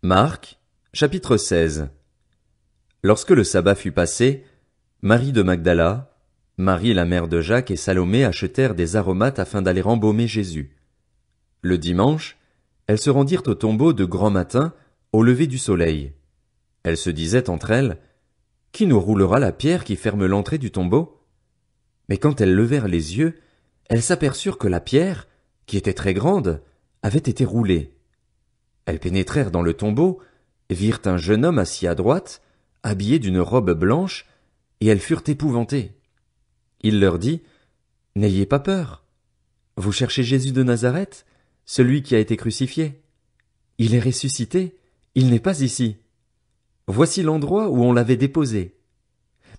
Marc, chapitre 16. Lorsque le sabbat fut passé, Marie de Magdala, Marie la mère de Jacques et Salomé achetèrent des aromates afin d'aller embaumer Jésus. Le dimanche, elles se rendirent au tombeau de grand matin, au lever du soleil. Elles se disaient entre elles, « Qui nous roulera la pierre qui ferme l'entrée du tombeau ?» Mais quand elles levèrent les yeux, elles s'aperçurent que la pierre, qui était très grande, avait été roulée. Elles pénétrèrent dans le tombeau, virent un jeune homme assis à droite, habillé d'une robe blanche, et elles furent épouvantées. Il leur dit, « N'ayez pas peur. Vous cherchez Jésus de Nazareth, celui qui a été crucifié. Il est ressuscité, il n'est pas ici. Voici l'endroit où on l'avait déposé.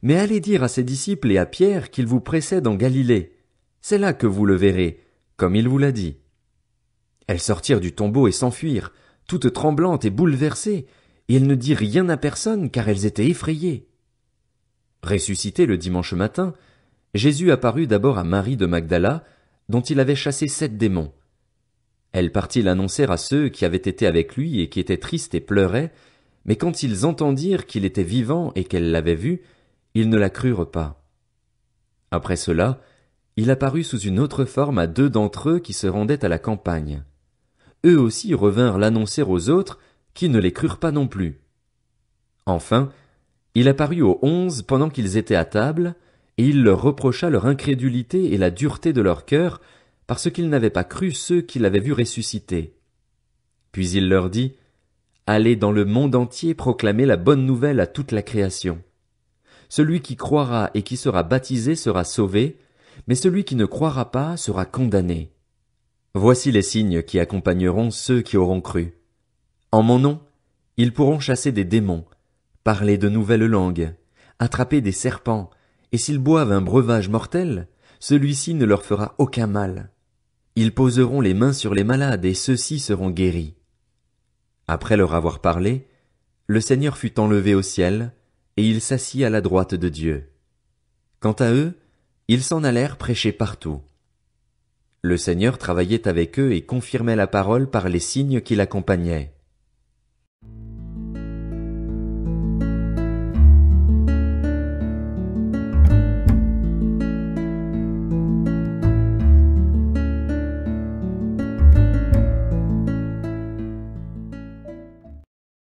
Mais allez dire à ses disciples et à Pierre qu'il vous précède en Galilée. C'est là que vous le verrez, comme il vous l'a dit. » Elles sortirent du tombeau et s'enfuirent, toutes tremblantes et bouleversées, et elles ne dirent rien à personne car elles étaient effrayées. Ressuscité le dimanche matin, Jésus apparut d'abord à Marie de Magdala, dont il avait chassé 7 démons. Elle partit l'annoncer à ceux qui avaient été avec lui et qui étaient tristes et pleuraient, mais quand ils entendirent qu'il était vivant et qu'elle l'avait vu, ils ne la crurent pas. Après cela, il apparut sous une autre forme à 2 d'entre eux qui se rendaient à la campagne. Eux aussi revinrent l'annoncer aux autres, qui ne les crurent pas non plus. Enfin, il apparut aux 11 pendant qu'ils étaient à table, et il leur reprocha leur incrédulité et la dureté de leur cœur, parce qu'ils n'avaient pas cru ceux qui l'avaient vu ressusciter. Puis il leur dit, « Allez dans le monde entier proclamer la bonne nouvelle à toute la création. Celui qui croira et qui sera baptisé sera sauvé, mais celui qui ne croira pas sera condamné. Voici les signes qui accompagneront ceux qui auront cru. En mon nom, ils pourront chasser des démons, parler de nouvelles langues, attraper des serpents, et s'ils boivent un breuvage mortel, celui-ci ne leur fera aucun mal. Ils poseront les mains sur les malades et ceux-ci seront guéris. » Après leur avoir parlé, le Seigneur fut enlevé au ciel, et il s'assit à la droite de Dieu. Quant à eux, ils s'en allèrent prêcher partout. Le Seigneur travaillait avec eux et confirmait la parole par les signes qui l'accompagnaient.